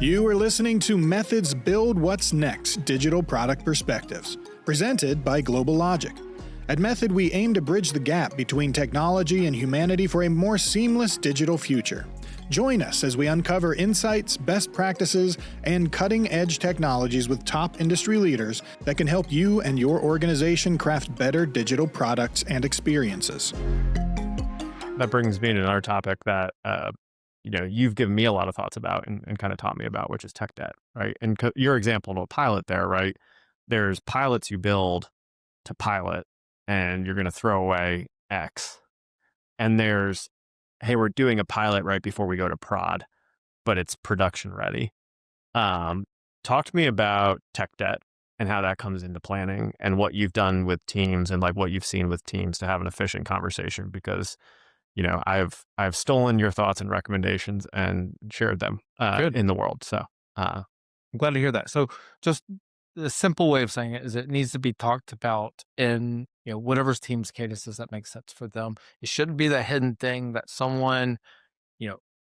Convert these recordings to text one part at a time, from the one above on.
You are listening to Methods Build What's Next Digital Product Perspectives, presented by Global Logic. At Method, we aim to bridge the gap between technology and humanity for a more seamless digital future. Join us as we uncover insights, best practices, and cutting-edge technologies with top industry leaders that can help you and your organization craft better digital products and experiences. That brings me to another topic that you've given me a lot of thoughts about and kind of taught me about, which is tech debt, right? And your example of a pilot there, right? There's pilots you build to pilot, and you're going to throw away X. And there's, hey, we're doing a pilot right before we go to prod, but it's production ready. Talk to me about tech debt and how that comes into planning and what you've done with teams and like what you've seen with teams to have an efficient conversation, because I've stolen your thoughts and recommendations and shared them in the world. So I'm glad to hear that. So just the simple way of saying it is it needs to be talked about in whatever's team's cadences that makes sense for them. It shouldn't be that hidden thing that someone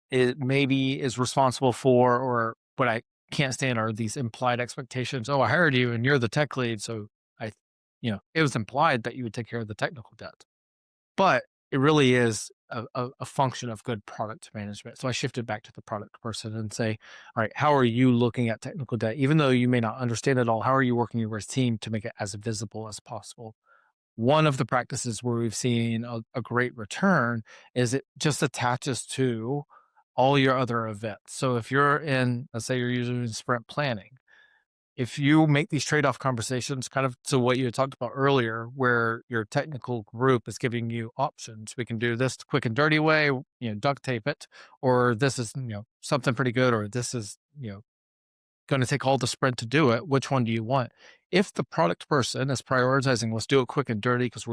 it maybe is responsible for, or what I can't stand are these implied expectations. Oh, I hired you and you're the tech lead, so it was implied that you would take care of the technical debt, but it really is a function of good product management. So I shifted back to the product person and say, all right, how are you looking at technical debt? Even though you may not understand it all, how are you working your team to make it as visible as possible? One of the practices where we've seen a great return is it just attaches to all your other events. So if you're in, let's say you're using sprint planning, if you make these trade-off conversations kind of to what you had talked about earlier, where your technical group is giving you options, we can do this quick and dirty way, duct tape it, or this is, something pretty good, or this is, going to take all the sprint to do it. Which one do you want? If the product person is prioritizing, let's do it quick and dirty because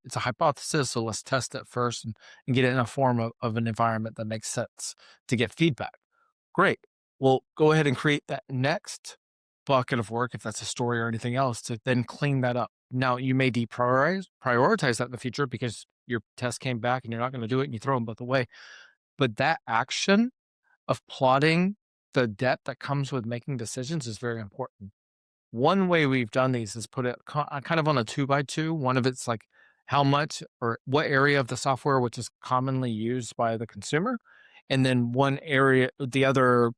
it's a hypothesis, so let's test it first and get it in a form of an environment that makes sense to get feedback. Great. Well, go ahead and create that next bucket of work, if that's a story or anything else, to then clean that up. Now, you may prioritize that in the future because your test came back and you're not going to do it and you throw them both away. But that action of plotting the debt that comes with making decisions is very important. One way we've done these is put it kind of on a 2x2. One of it's like how much or what area of the software which is commonly used by the consumer. And then one area, the other,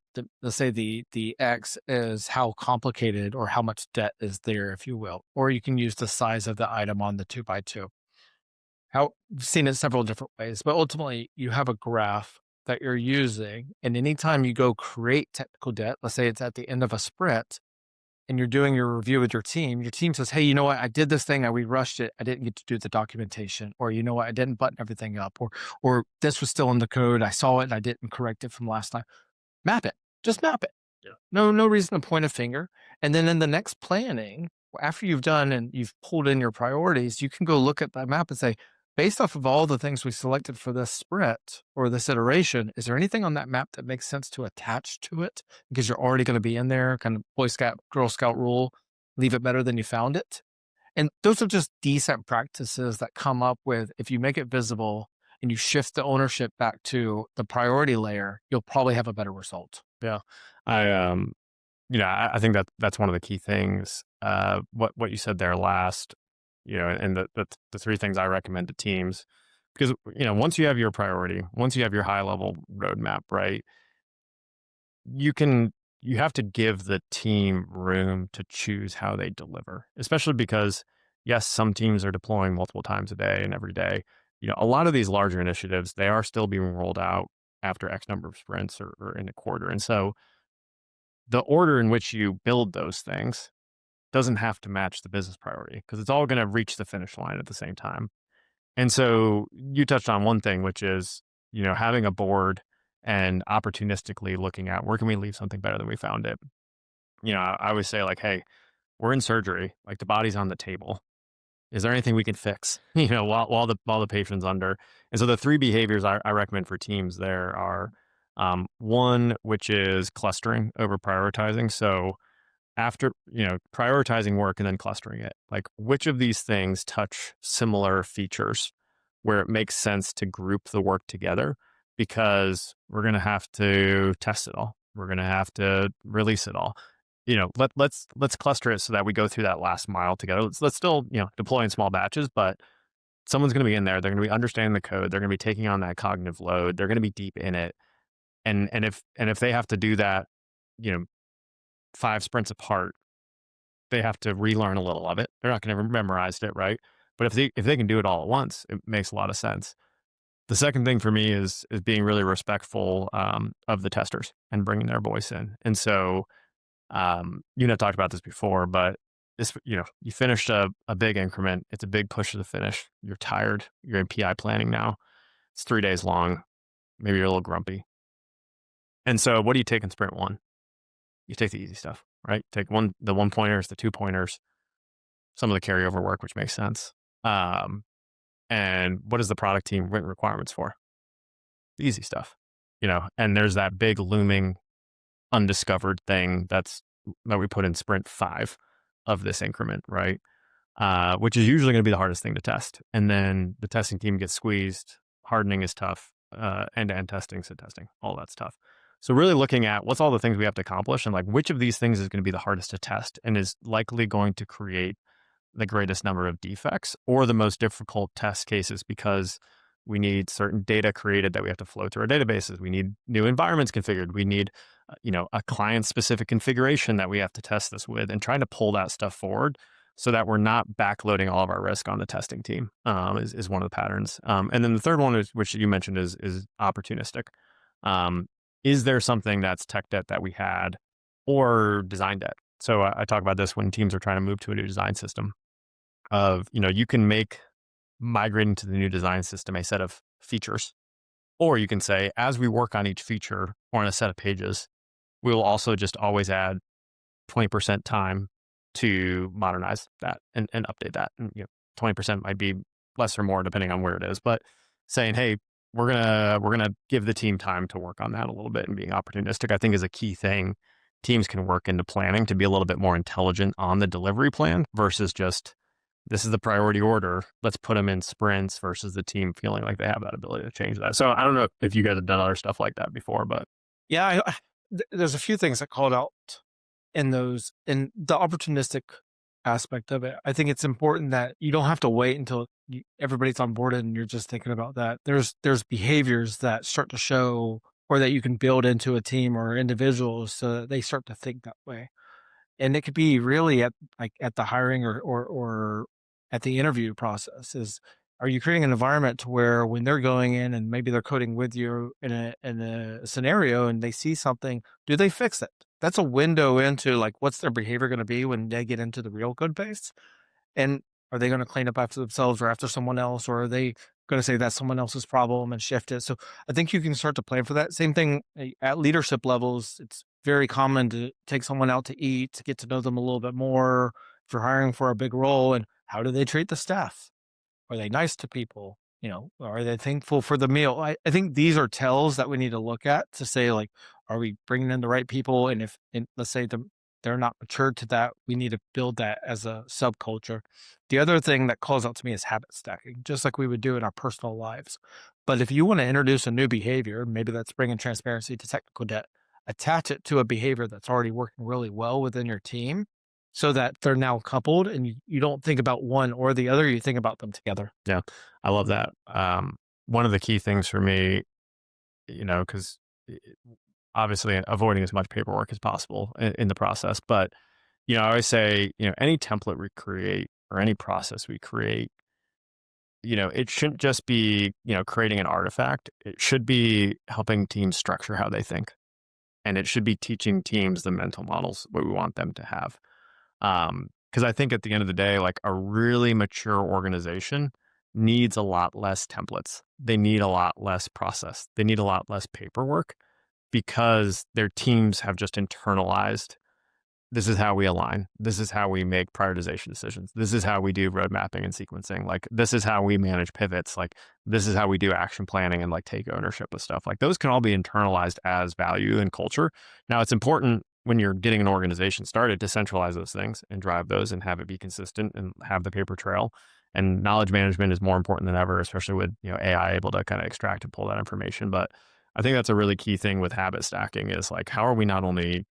let's say the X is how complicated or how much debt is there, if you will. Or you can use the size of the item on the 2x2. I've seen it several different ways, but ultimately you have a graph that you're using. And anytime you go create technical debt, let's say it's at the end of a sprint, and you're doing your review with your team says, hey, you know what? I did this thing. We rushed it. I didn't get to do the documentation. Or, you know what? I didn't button everything up. Or this was still in the code. I saw it and I didn't correct it from last time. Map it. Just map it. Yeah. No reason to point a finger. And then in the next planning, after you've done and you've pulled in your priorities, you can go look at that map and say, based off of all the things we selected for this sprint or this iteration, is there anything on that map that makes sense to attach to it? Because you're already going to be in there, kind of Boy Scout, Girl Scout rule, leave it better than you found it. And those are just decent practices that come up with, if you make it visible and you shift the ownership back to the priority layer, you'll probably have a better result. Yeah. I think that's one of the key things. What you said there last, and the three things I recommend to teams, because, once you have your priority, once you have your high level roadmap, right, you have to give the team room to choose how they deliver, especially because, yes, some teams are deploying multiple times a day and every day. A lot of these larger initiatives, they are still being rolled out after X number of sprints or in a quarter. And so the order in which you build those things doesn't have to match the business priority, because it's all going to reach the finish line at the same time. And so you touched on one thing, which is, having a board and opportunistically looking at where can we leave something better than we found it. I always say, like, hey, we're in surgery, like the body's on the table. Is there anything we can fix, while the patient's under? And so the three behaviors I recommend for teams there are, one, which is clustering over prioritizing. So after, prioritizing work and then clustering it, like which of these things touch similar features where it makes sense to group the work together, because we're going to have to test it all, We're going to have to release it all. Let's cluster it so that we go through that last mile together. Let's still, deploy in small batches, but someone's going to be in there. They're going to be understanding the code. They're going to be taking on that cognitive load. They're going to be deep in it. And if they have to do that, 5 sprints apart, they have to relearn a little of it. They're not going to memorize it, right? But if they can do it all at once, it makes a lot of sense. The second thing for me is being really respectful of the testers and bringing their voice in. And so, you and I talked about this before, but this, you finished a big increment. It's a big push to the finish. You're tired. You're in PI planning now. It's 3 days long. Maybe you're a little grumpy. And so what do you take in sprint 1? You take the easy stuff, right? Take the 1-pointers, the 2-pointers, some of the carryover work, which makes sense. And what is the product team written requirements for? The easy stuff, and there's that big looming undiscovered thing that we put in sprint 5 of this increment, right? Which is usually going to be the hardest thing to test. And then the testing team gets squeezed. Hardening is tough. End-to-end testing, SID testing, all that's tough. So really looking at what's all the things we have to accomplish and like which of these things is going to be the hardest to test and is likely going to create the greatest number of defects or the most difficult test cases because we need certain data created that we have to flow through our databases. We need new environments configured. We need, a client-specific configuration that we have to test this with and trying to pull that stuff forward so that we're not backloading all of our risk on the testing team is one of the patterns. And then the third one, which you mentioned, is opportunistic. Is there something that's tech debt that we had or design debt? So I talk about this when teams are trying to move to a new design system of, you can make migrating to the new design system a set of features, or you can say, as we work on each feature or on a set of pages, we will also just always add 20% time to modernize that and update that. And 20% might be less or more depending on where it is, but saying, hey, we're gonna give the team time to work on that a little bit and being opportunistic, I think is a key thing teams can work into planning to be a little bit more intelligent on the delivery plan versus just this is the priority order. Let's put them in sprints versus the team feeling like they have that ability to change that. So I don't know if you guys have done other stuff like that before, but Yeah, there's a few things I called out in the opportunistic aspect of it. I think it's important that you don't have to wait until everybody's on board and you're just thinking about that. There's behaviors that start to show or that you can build into a team or individuals so that they start to think that way. And it could be really at the hiring or at the interview process are you creating an environment to where when they're going in and maybe they're coding with you in a scenario and they see something, do they fix it? That's a window into like, what's their behavior going to be when they get into the real code base? And are they going to clean up after themselves or after someone else? Or are they going to say that's someone else's problem and shift it? So I think you can start to plan for that. Same thing at leadership levels. It's very common to take someone out to eat, to get to know them a little bit more if you're hiring for a big role. And how do they treat the staff? Are they nice to people? Are they thankful for the meal? I think these are tells that we need to look at to say, like, are we bringing in the right people? And let's say they're not matured to that, we need to build that as a subculture. The other thing that calls out to me is habit stacking, just like we would do in our personal lives. But if you want to introduce a new behavior, maybe that's bringing transparency to technical debt, attach it to a behavior that's already working really well within your team so that they're now coupled and you don't think about one or the other, you think about them together. yeah, I love that. One of the key things for me, because obviously avoiding as much paperwork as possible in the process, but I always say, any template we create or any process we create, it shouldn't just be, creating an artifact. It should be helping teams structure how they think. And it should be teaching teams the mental models what we want them to have. Because I think at the end of the day, like a really mature organization needs a lot less templates. They need a lot less process. They need a lot less paperwork because their teams have just internalized, this is how we align. This is how we make prioritization decisions. This is how we do road mapping and sequencing. Like, this is how we manage pivots. Like, this is how we do action planning and like take ownership of stuff. Like, those can all be internalized as value and culture. Now, it's important when you're getting an organization started to centralize those things and drive those and have it be consistent and have the paper trail. And knowledge management is more important than ever, especially with AI able to kind of extract and pull that information. But I think that's a really key thing with habit stacking is like, how are we not only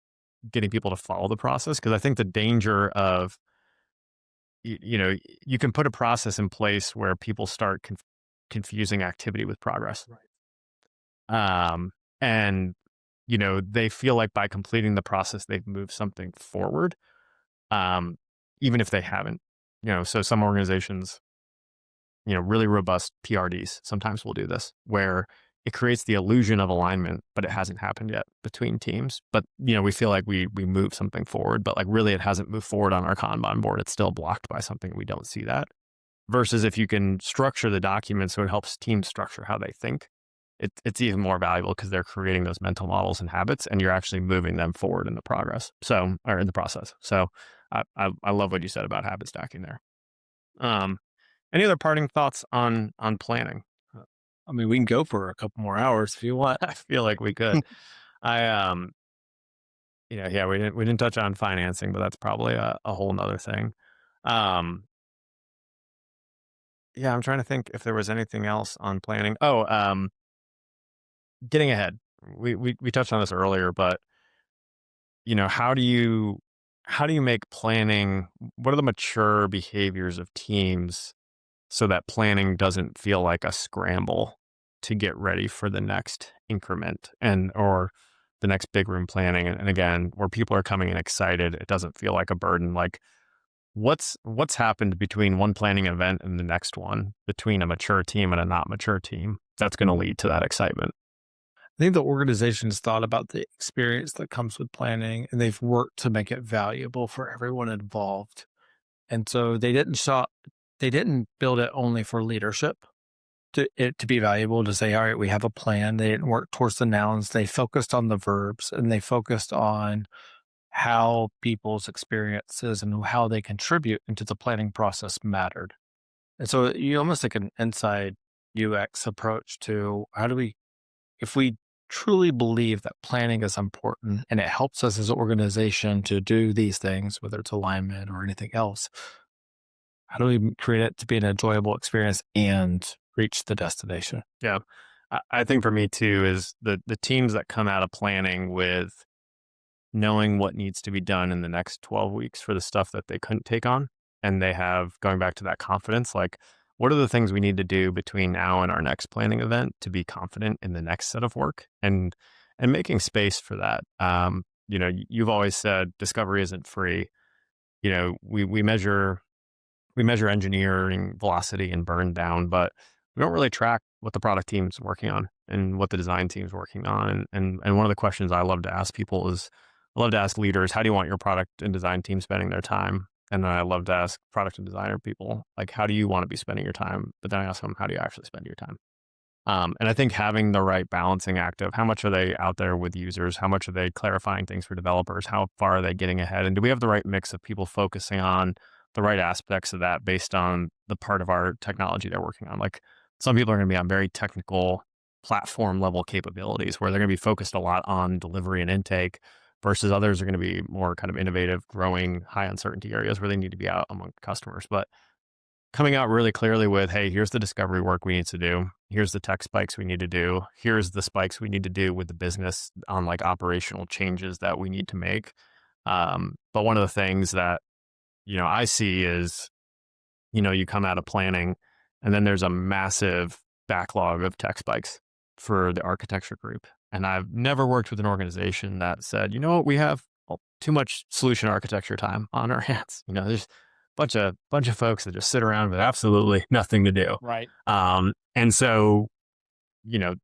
getting people to follow the process? Because I think the danger of, you can put a process in place where people start confusing activity with progress. Um, and, they feel like by completing the process, they've moved something forward, um, even if they haven't. So some organizations, really robust PRDs sometimes will do this, where it creates the illusion of alignment, but it hasn't happened yet between teams. But, we feel like we move something forward, but like really it hasn't moved forward on our Kanban board. It's still blocked by something. We don't see that. Versus if you can structure the document so it helps teams structure how they think, it's even more valuable because they're creating those mental models and habits, and you're actually moving them forward in the progress. Or in the process. So I love what you said about habit stacking there. Any other parting thoughts on planning? I mean, we can go for a couple more hours if you want. I feel like we could. I yeah, we didn't touch on financing, but that's probably a whole nother thing. Yeah, I'm trying to think if there was anything else on planning. Oh, getting ahead. We touched on this earlier, but how do you make planning? What are the mature behaviors of teams so that planning doesn't feel like a scramble to get ready for the next increment or the next big room planning? And again, where people are coming in excited, it doesn't feel like a burden. Like what's happened between one planning event and the next one, between a mature team and a not mature team, that's going to lead to that excitement. I think the organization's thought about the experience that comes with planning, and they've worked to make it valuable for everyone involved. And so they didn't build it only for leadership to be valuable, to say, all right, we have a plan. They didn't work towards the nouns. They focused on the verbs, and they focused on how people's experiences and how they contribute into the planning process mattered. And so you almost take an inside UX approach to if we truly believe that planning is important and it helps us as an organization to do these things, whether it's alignment or anything else, how do we create it to be an enjoyable experience and reach the destination? Yeah. I think for me too is the teams that come out of planning with knowing what needs to be done in the next 12 weeks for the stuff that they couldn't take on. And they have, going back to that confidence, like what are the things we need to do between now and our next planning event to be confident in the next set of work, and making space for that. You've always said discovery isn't free. We measure engineering velocity and burn down, but we don't really track what the product team's working on and what the design team's working on. And one of the questions I love to ask people is, I love to ask leaders, how do you want your product and design team spending their time? And then I love to ask product and designer people, like, how do you want to be spending your time? But then I ask them, how do you actually spend your time? And I think having the right balancing act of how much are they out there with users? How much are they clarifying things for developers? How far are they getting ahead? And do we have the right mix of people focusing on the right aspects of that based on the part of our technology they're working on? Like some people are going to be on very technical platform level capabilities where they're going to be focused a lot on delivery and intake, versus others are going to be more kind of innovative, growing, high uncertainty areas where they need to be out among customers. But coming out really clearly with, hey, here's the discovery work we need to do. Here's the tech spikes we need to do. Here's the spikes we need to do with the business on like operational changes that we need to make. But one of the things that, I see is, you come out of planning and then there's a massive backlog of tech spikes for the architecture group. And I've never worked with an organization that said, you know what, we have too much solution architecture time on our hands. There's bunch of folks that just sit around with absolutely nothing to do. Right. And so,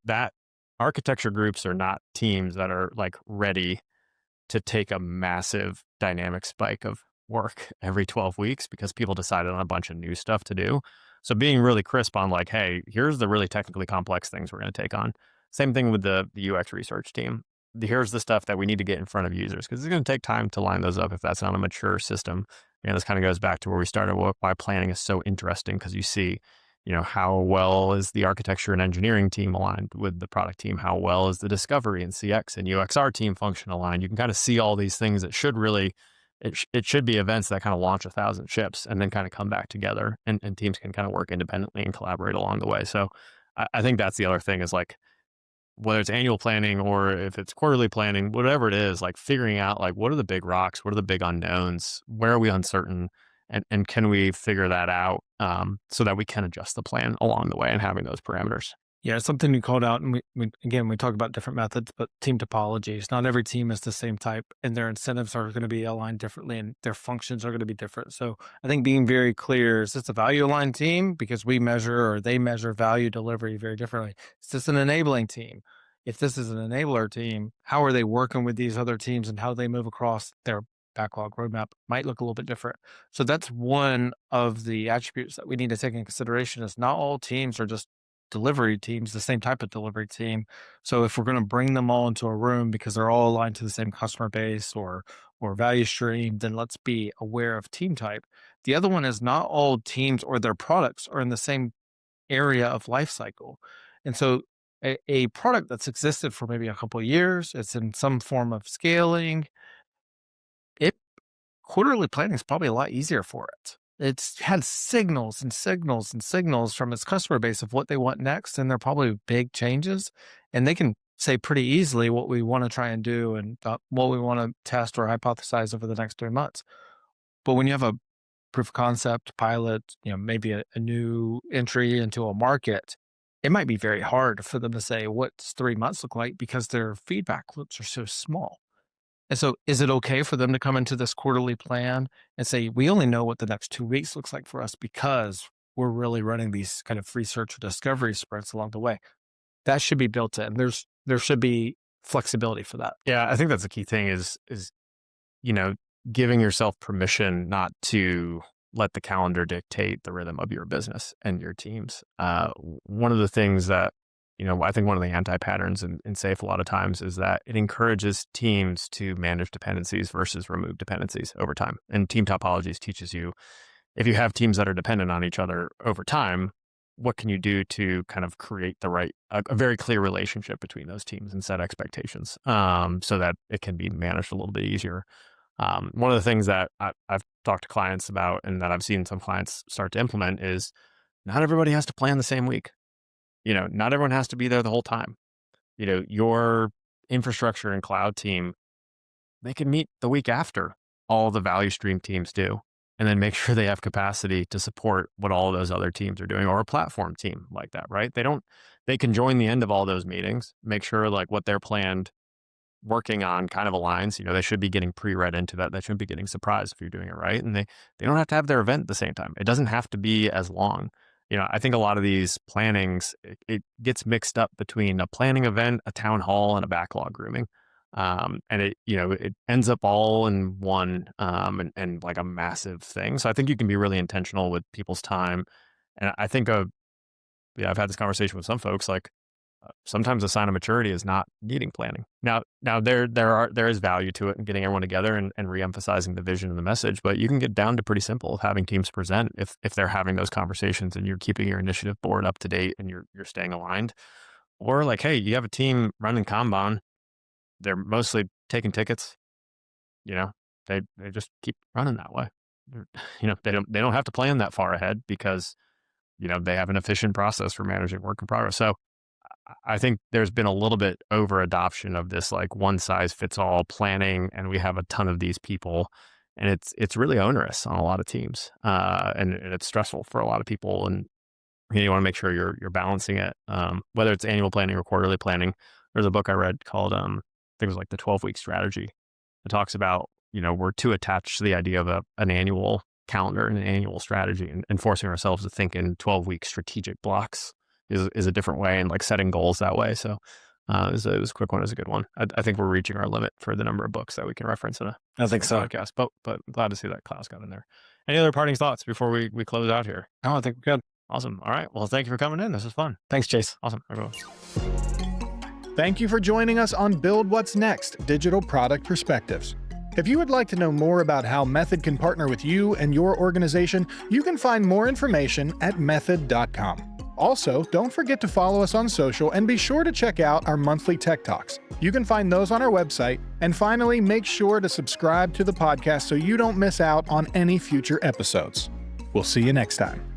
that architecture groups are not teams that are like ready to take a massive dynamic spike of work every 12 weeks because people decided on a bunch of new stuff to do. So being really crisp on like, hey, here's the really technically complex things we're going to take on. Same thing with the UX research team. Here's the stuff that we need to get in front of users because it's going to take time to line those up if that's not a mature system. This kind of goes back to where we started, why planning is so interesting, because you see, how well is the architecture and engineering team aligned with the product team? How well is the discovery and CX and UXR team function aligned? You can kind of see all these things that should really, it should be events that kind of launch 1,000 ships and then kind of come back together, and teams can kind of work independently and collaborate along the way. So I think that's the other thing is like, whether it's annual planning or if it's quarterly planning, whatever it is, like figuring out like what are the big rocks, what are the big unknowns, where are we uncertain, and can we figure that out so that we can adjust the plan along the way and having those parameters. Yeah, it's something you called out, and we talk about different methods, but team topologies. Not every team is the same type, and their incentives are going to be aligned differently, and their functions are going to be different. So I think being very clear, is this a value aligned team because we measure or they measure value delivery very differently? Is this an enabling team? If this is an enabler team, how are they working with these other teams and how they move across their backlog roadmap might look a little bit different. So that's one of the attributes that we need to take into consideration is not all teams are just delivery teams, the same type of delivery team. So if we're going to bring them all into a room because they're all aligned to the same customer base or value stream, then let's be aware of team type. The other one is not all teams or their products are in the same area of life cycle. And so a product that's existed for maybe a couple of years, it's in some form of scaling, quarterly planning is probably a lot easier for it. It's had signals and signals and signals from its customer base of what they want next, and they're probably big changes. And they can say pretty easily what we want to try and do and what we want to test or hypothesize over the next 3 months. But when you have a proof of concept, pilot, maybe a new entry into a market, it might be very hard for them to say what's 3 months look like because their feedback loops are so small. And so is it okay for them to come into this quarterly plan and say, we only know what the next 2 weeks looks like for us because we're really running these kind of research or discovery sprints along the way? That should be built in. There should be flexibility for that. Yeah, I think that's the key thing is giving yourself permission not to let the calendar dictate the rhythm of your business and your teams. One of the things that I think one of the anti-patterns in SAFe a lot of times is that it encourages teams to manage dependencies versus remove dependencies over time. And Team Topologies teaches you, if you have teams that are dependent on each other over time, what can you do to kind of create a very clear relationship between those teams and set expectations so that it can be managed a little bit easier. One of the things that I've talked to clients about and that I've seen some clients start to implement is not everybody has to plan the same week. Not everyone has to be there the whole time. Your infrastructure and cloud team, they can meet the week after all the value stream teams do, and then make sure they have capacity to support what all of those other teams are doing, or a platform team like that, right? They can join the end of all those meetings, make sure like what they're planned working on kind of aligns. They should be getting pre-read into that. They shouldn't be getting surprised if you're doing it right. And they don't have to have their event at the same time. It doesn't have to be as long. I think a lot of these plannings, it gets mixed up between a planning event, a town hall, and a backlog grooming. And it ends up all in one and like a massive thing. So I think you can be really intentional with people's time. And I think I've had this conversation with some folks, like sometimes a sign of maturity is not needing planning. Now there is value to it in getting everyone together and reemphasizing the vision and the message, but you can get down to pretty simple of having teams present if they're having those conversations and you're keeping your initiative board up to date and you're staying aligned. Or like, hey, you have a team running Kanban, they're mostly taking tickets, they just keep running that way. They don't have to plan that far ahead because they have an efficient process for managing work in progress. So I think there's been a little bit over adoption of this like one size fits all planning, and we have a ton of these people, and it's really onerous on a lot of teams, and it's stressful for a lot of people. And you want to make sure you're balancing it, whether it's annual planning or quarterly planning. There's a book I read called I think it was like the 12-week strategy. It talks about we're too attached to the idea of an annual calendar and an annual strategy, and forcing ourselves to think in 12-week strategic blocks is a different way, and like setting goals that way. So it was a quick one. It was a good one. I think we're reaching our limit for the number of books that we can reference in a podcast, but glad to see that Klaus got in there. Any other parting thoughts before we close out here? No, I think we're good. Awesome. All right. Well, thank you for coming in. This was fun. Thanks, Chase. Awesome. Everyone. Thank you for joining us on Build What's Next, Digital Product Perspectives. If you would like to know more about how Method can partner with you and your organization, you can find more information at method.com. Also, don't forget to follow us on social and be sure to check out our monthly Tech Talks. You can find those on our website. And finally, make sure to subscribe to the podcast so you don't miss out on any future episodes. We'll see you next time.